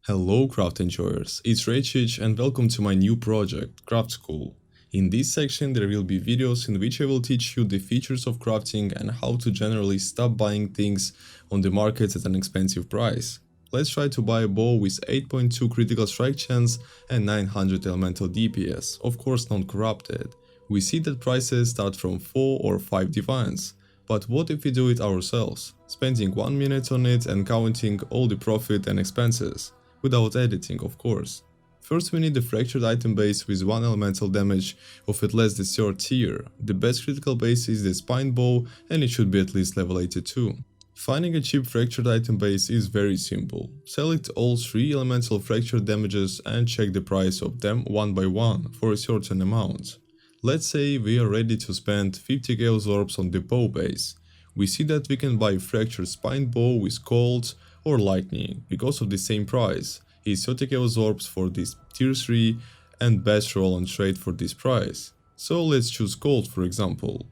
Hello craft enjoyers, it's Rachich and welcome to my new project, Craft School. In this section there will be videos in which I will teach you the features of crafting and how to generally stop buying things on the market at an expensive price. Let's try to buy a bow with 8.2 critical strike chance and 900 elemental DPS, of course non-corrupted. We see that prices start from 4 or 5 divines. But what if we do it ourselves, spending 1 minute on it and counting all the profit and expenses? Without editing, of course. First we need the fractured item base with 1 elemental damage of at least the 3rd tier. The best critical base is the spine bow and it should be at least level 82. Finding a cheap fractured item base is very simple. Select all 3 elemental fractured damages and check the price of them one by one for a certain amount. Let's say we are ready to spend 50 chaos orbs on the bow base. We see that we can buy fractured spine bow with cold or lightning because of the same price. Is 30 chaos orbs for this tier 3 and best roll and trade for this price. So let's choose cold for example.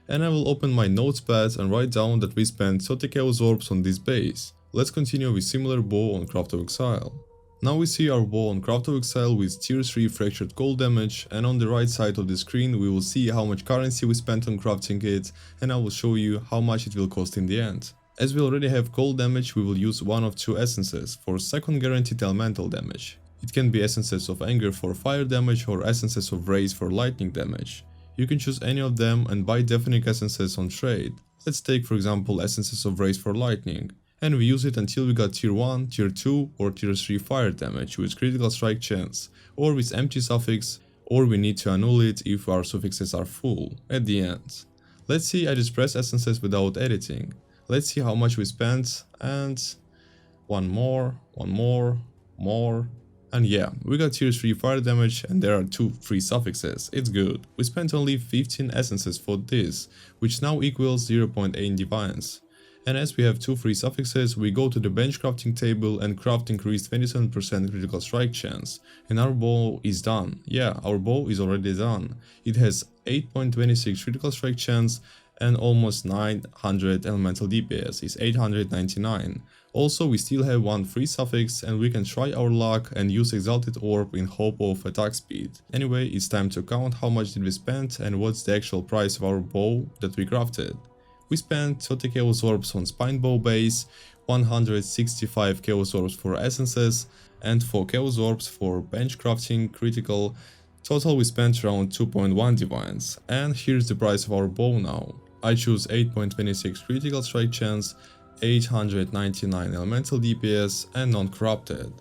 And I will open my notepad and write down that we spent 30 chaos orbs on this base. Let's continue with similar bow on Craft of Exile. Now we see our bow on Craft of Exile with tier 3 fractured cold damage, and on the right side of the screen we will see how much currency we spent on crafting it, and I will show you how much it will cost in the end. As we already have cold damage, we will use one of 2 essences for second guaranteed elemental damage. It can be essences of anger for fire damage or essences of rage for lightning damage. You can choose any of them and buy deafening essences on trade. Let's take for example essences of rage for lightning. And we use it until we got tier 1, tier 2 or tier 3 fire damage with critical strike chance, or with empty suffix, or we need to annul it if our suffixes are full, at the end. Let's see, I just press essences without editing. Let's see how much we spent, and one more, and yeah, we got tier 3 fire damage and there are 2 free suffixes, it's good. We spent only 15 essences for this, which now equals 0.8 divines. And as we have 2 free suffixes, we go to the bench crafting table and craft increased 27% critical strike chance. And our bow is done. Yeah, our bow is already done. It has 8.26 critical strike chance and almost 900 elemental DPS, is 899. Also we still have 1 free suffix and we can try our luck and use exalted orb in hope of attack speed. Anyway, it's time to count how much did we spend and what's the actual price of our bow that we crafted. We spent 30 chaos orbs on spine bow base, 165 chaos orbs for essences, and 4 chaos orbs for bench crafting critical. Total we spent around 2.1 divines, and here's the price of our bow now. I choose 8.26 critical strike chance, 899 elemental DPS and non-corrupted.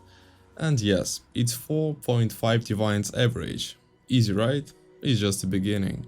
And yes, it's 4.5 divines average. Easy right? It's just the beginning.